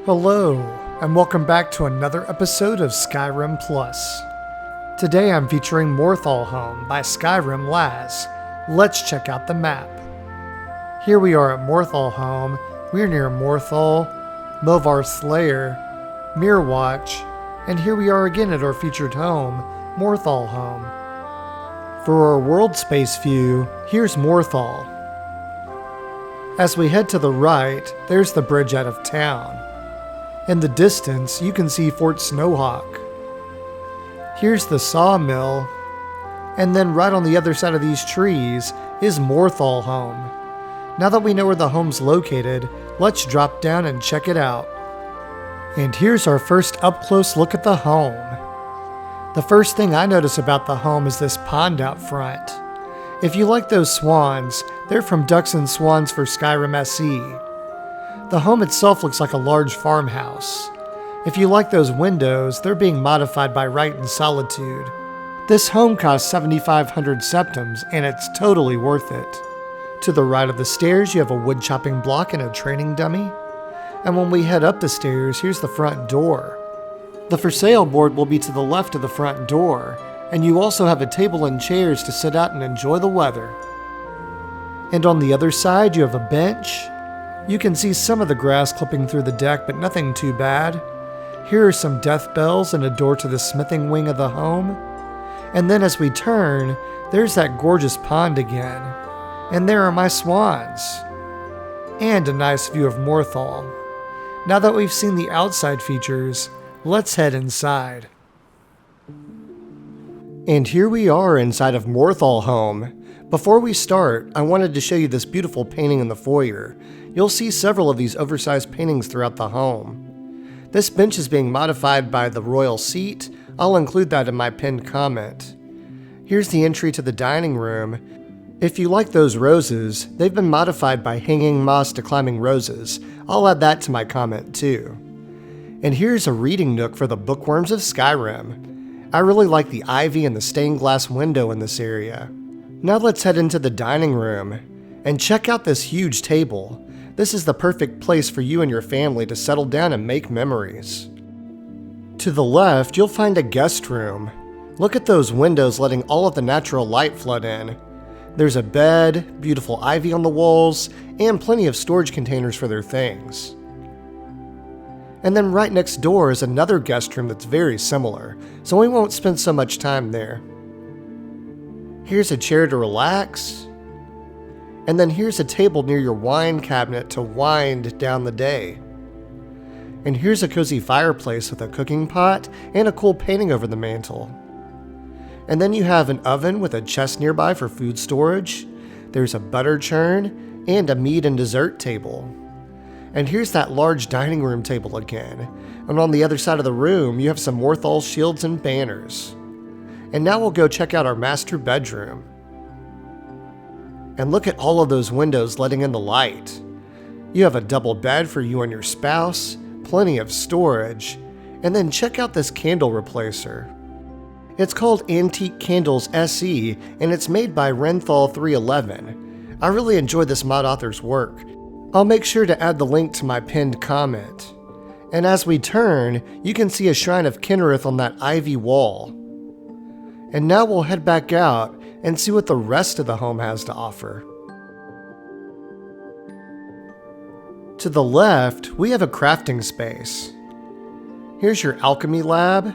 Hello, and welcome back to another episode of SkyrimPlus. Today I'm featuring Morthal Home by Skyrimlazz. Let's check out the map. Here we are at Morthal Home. We're near Morthal, Movarth's Lair, Mirrorwatch, and here we are again at our featured home, Morthal Home. For our world space view, here's Morthal. As we head to the right, there's the bridge out of town. In the distance, you can see Fort Snowhawk. Here's the sawmill, and then right on the other side of these trees is Morthal Home. Now that we know where the home's located, let's drop down and check it out. And here's our first up-close look at the home. The first thing I notice about the home is this pond out front. If you like those swans, they're from Ducks and Swans for Skyrim SE. The home itself looks like a large farmhouse. If you like those windows, they're being modified by Right and Solitude. This home costs 7,500 septims, and it's totally worth it. To the right of the stairs, you have a wood chopping block and a training dummy. And when we head up the stairs, here's the front door. The for sale board will be to the left of the front door, and you also have a table and chairs to sit out and enjoy the weather. And on the other side, you have a bench. You can see some of the grass clipping through the deck, but nothing too bad. Here are some death bells and a door to the smithing wing of the home. And then as we turn, there's that gorgeous pond again. And there are my swans. And a nice view of Morthal. Now that we've seen the outside features, let's head inside. And here we are inside of Morthal Home. Before we start, I wanted to show you this beautiful painting in the foyer. You'll see several of these oversized paintings throughout the home. This bench is being modified by the royal seat. I'll include that in my pinned comment. Here's the entry to the dining room. If you like those roses, they've been modified by hanging moss to climbing roses. I'll add that to my comment too. And here's a reading nook for the bookworms of Skyrim. I really like the ivy and the stained glass window in this area. Now let's head into the dining room and check out this huge table. This is the perfect place for you and your family to settle down and make memories. To the left, you'll find a guest room. Look at those windows letting all of the natural light flood in. There's a bed, beautiful ivy on the walls, and plenty of storage containers for their things. And then right next door is another guest room that's very similar, so we won't spend so much time there. Here's a chair to relax. And then here's a table near your wine cabinet to wind down the day. And here's a cozy fireplace with a cooking pot and a cool painting over the mantle. And then you have an oven with a chest nearby for food storage. There's a butter churn and a meat and dessert table. And here's that large dining room table again. And on the other side of the room, you have some Morthal shields and banners. And now we'll go check out our master bedroom. And look at all of those windows letting in the light. You have a double bed for you and your spouse, plenty of storage, and then check out this candle replacer. It's called Antique Candles SE, and it's made by Renthal 311. I really enjoy this mod author's work. I'll make sure to add the link to my pinned comment. And as we turn, you can see a shrine of Kinnereth on that ivy wall. And now we'll head back out and see what the rest of the home has to offer. To the left, we have a crafting space. Here's your alchemy lab.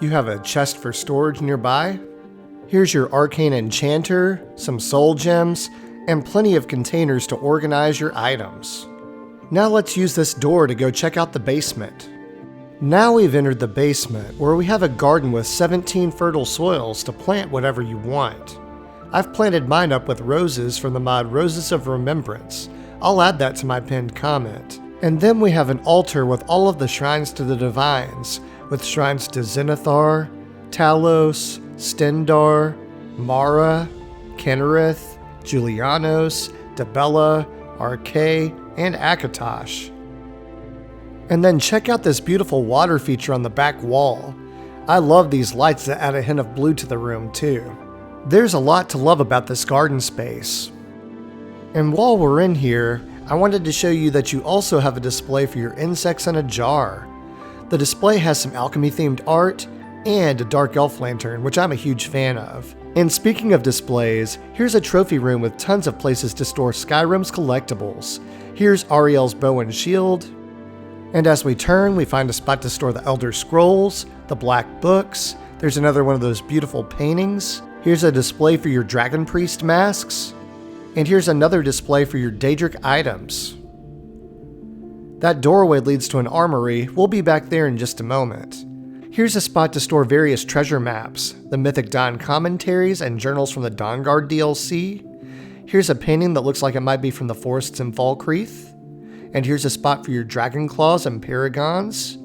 You have a chest for storage nearby. Here's your arcane enchanter, some soul gems, and plenty of containers to organize your items. Now let's use this door to go check out the basement. Now we've entered the basement, where we have a garden with 17 fertile soils to plant whatever you want. I've planted mine up with roses from the mod Roses of Remembrance. I'll add that to my pinned comment. And then we have an altar with all of the shrines to the divines, with shrines to Zenithar, Talos, Stendar, Mara, Kinnereth, Julianos, Debella, Arcane, and Akatosh. And then check out this beautiful water feature on the back wall. I love these lights that add a hint of blue to the room too. There's a lot to love about this garden space. And while we're in here, I wanted to show you that you also have a display for your insects in a jar. The display has some alchemy-themed art and a dark elf lantern, which I'm a huge fan of. And speaking of displays, here's a trophy room with tons of places to store Skyrim's collectibles. Here's Ariel's bow and shield. And as we turn, we find a spot to store the Elder Scrolls, the Black Books. There's another one of those beautiful paintings. Here's a display for your Dragon Priest masks. And here's another display for your Daedric items. That doorway leads to an armory. We'll be back there in just a moment. Here's a spot to store various treasure maps, the Mythic Dawn commentaries, and journals from the Dawnguard DLC. Here's a painting that looks like it might be from the forests in Falkreath. And here's a spot for your Dragon Claws and Paragons.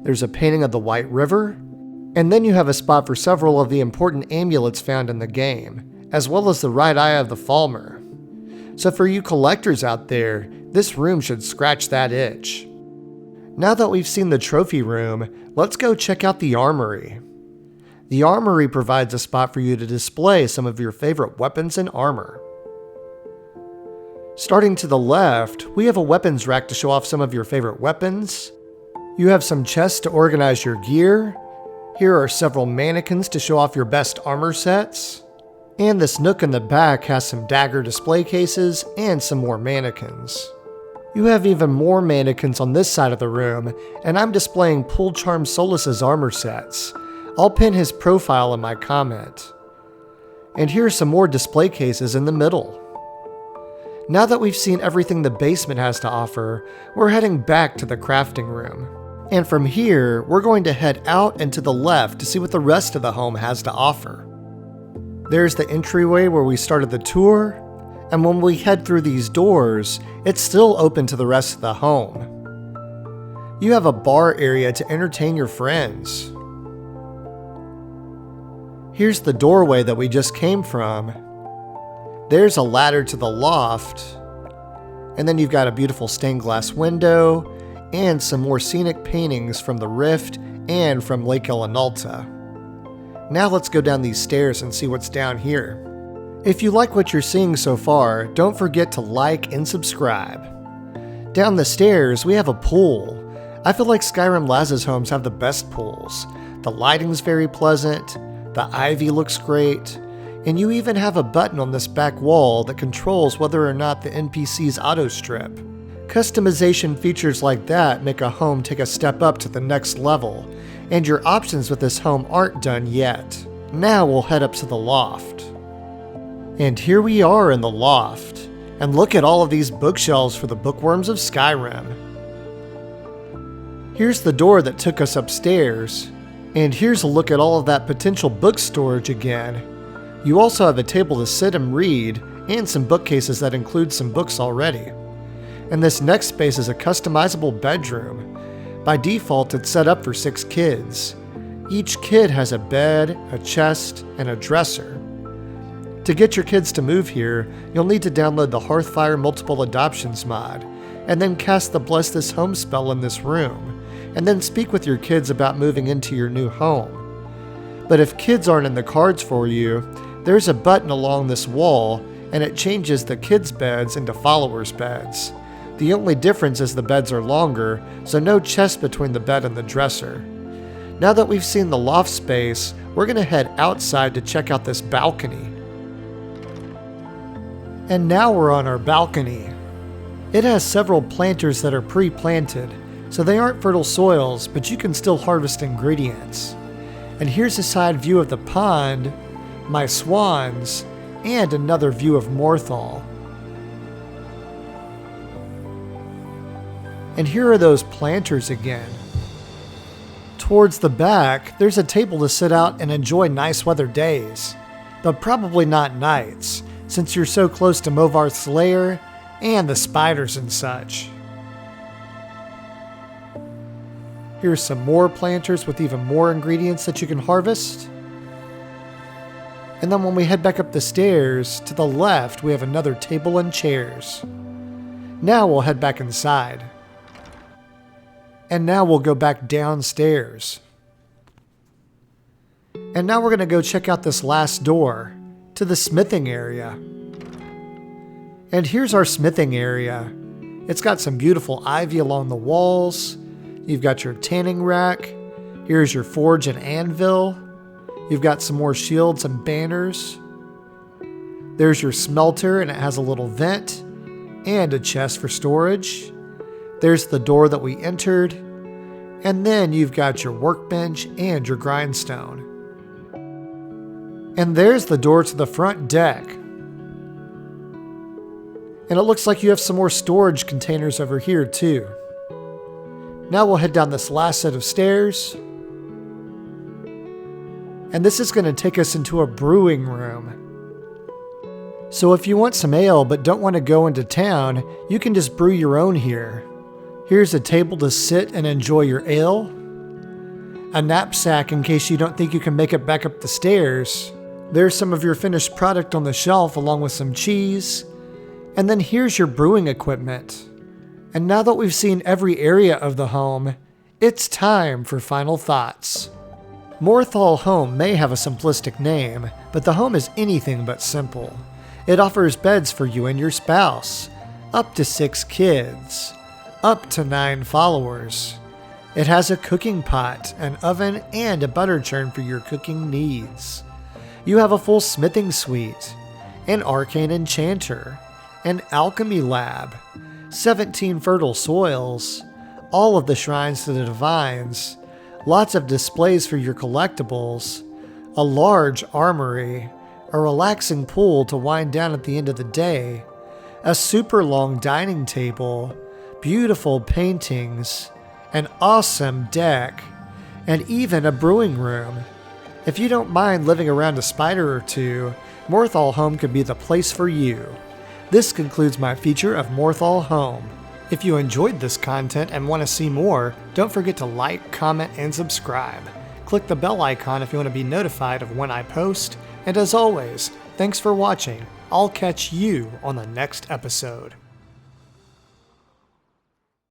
There's a painting of the White River. And then you have a spot for several of the important amulets found in the game, as well as the right eye of the Falmer. So for you collectors out there, this room should scratch that itch. Now that we've seen the trophy room, let's go check out the armory. The armory provides a spot for you to display some of your favorite weapons and armor. Starting to the left, we have a weapons rack to show off some of your favorite weapons. You have some chests to organize your gear. Here are several mannequins to show off your best armor sets. And this nook in the back has some dagger display cases and some more mannequins. You have even more mannequins on this side of the room, and I'm displaying Pulcharmsolis' armor sets. I'll pin his profile in my comment. And here are some more display cases in the middle. Now that we've seen everything the basement has to offer, we're heading back to the crafting room. And from here, we're going to head out and to the left to see what the rest of the home has to offer. There's the entryway where we started the tour, and when we head through these doors, it's still open to the rest of the home. You have a bar area to entertain your friends. Here's the doorway that we just came from. There's a ladder to the loft, and then you've got a beautiful stained glass window and some more scenic paintings from the Rift and from Lake Elenalta. Now let's go down these stairs and see what's down here. If you like what you're seeing so far, don't forget to like and subscribe. Down the stairs, we have a pool. I feel like Skyrimlazz's homes have the best pools. The lighting's very pleasant, the ivy looks great, and you even have a button on this back wall that controls whether or not the NPCs auto-strip. Customization features like that make a home take a step up to the next level, and your options with this home aren't done yet. Now we'll head up to the loft. And here we are in the loft, and look at all of these bookshelves for the bookworms of Skyrim. Here's the door that took us upstairs, and here's a look at all of that potential book storage again. You also have a table to sit and read, and some bookcases that include some books already. And this next space is a customizable bedroom. By default, it's set up for 6 kids. Each kid has a bed, a chest, and a dresser. To get your kids to move here, you'll need to download the Hearthfire Multiple Adoptions mod, and then cast the Bless This Home spell in this room, and then speak with your kids about moving into your new home. But if kids aren't in the cards for you, there's a button along this wall, and it changes the kids' beds into followers' beds. The only difference is the beds are longer, so no chest between the bed and the dresser. Now that we've seen the loft space, we're going to head outside to check out this balcony. And now we're on our balcony. It has several planters that are pre-planted, so they aren't fertile soils, but you can still harvest ingredients. And here's a side view of the pond, my swans, and another view of Morthal. And here are those planters again. Towards the back, there's a table to sit out and enjoy nice weather days, but probably not nights, since you're so close to Movarth's lair and the spiders and such. Here's some more planters with even more ingredients that you can harvest. And then when we head back up the stairs, to the left we have another table and chairs. Now we'll head back inside. And now we'll go back downstairs. And now we're going to go check out this last door, to the smithing area. And here's our smithing area. It's got some beautiful ivy along the walls. You've got your tanning rack. Here's your forge and anvil. You've got some more shields and banners. There's your smelter, and it has a little vent and a chest for storage. There's the door that we entered. And then you've got your workbench and your grindstone. And there's the door to the front deck. And it looks like you have some more storage containers over here too. Now we'll head down this last set of stairs. And this is going to take us into a brewing room. So if you want some ale but don't want to go into town, you can just brew your own here. Here's a table to sit and enjoy your ale. A knapsack in case you don't think you can make it back up the stairs. There's some of your finished product on the shelf along with some cheese. And then here's your brewing equipment. And now that we've seen every area of the home, it's time for final thoughts. Morthal Home may have a simplistic name, but the home is anything but simple. It offers beds for you and your spouse, up to 6 kids, up to 9 followers. It has a cooking pot, an oven, and a butter churn for your cooking needs. You have a full smithing suite, an arcane enchanter, an alchemy lab, 17 fertile soils, all of the shrines to the divines, lots of displays for your collectibles, a large armory, a relaxing pool to wind down at the end of the day, a super long dining table, beautiful paintings, an awesome deck, and even a brewing room. If you don't mind living around a spider or two, Morthal Home could be the place for you. This concludes my feature of Morthal Home. If you enjoyed this content and want to see more, don't forget to like, comment, and subscribe. Click the bell icon if you want to be notified of when I post. And as always, thanks for watching. I'll catch you on the next episode.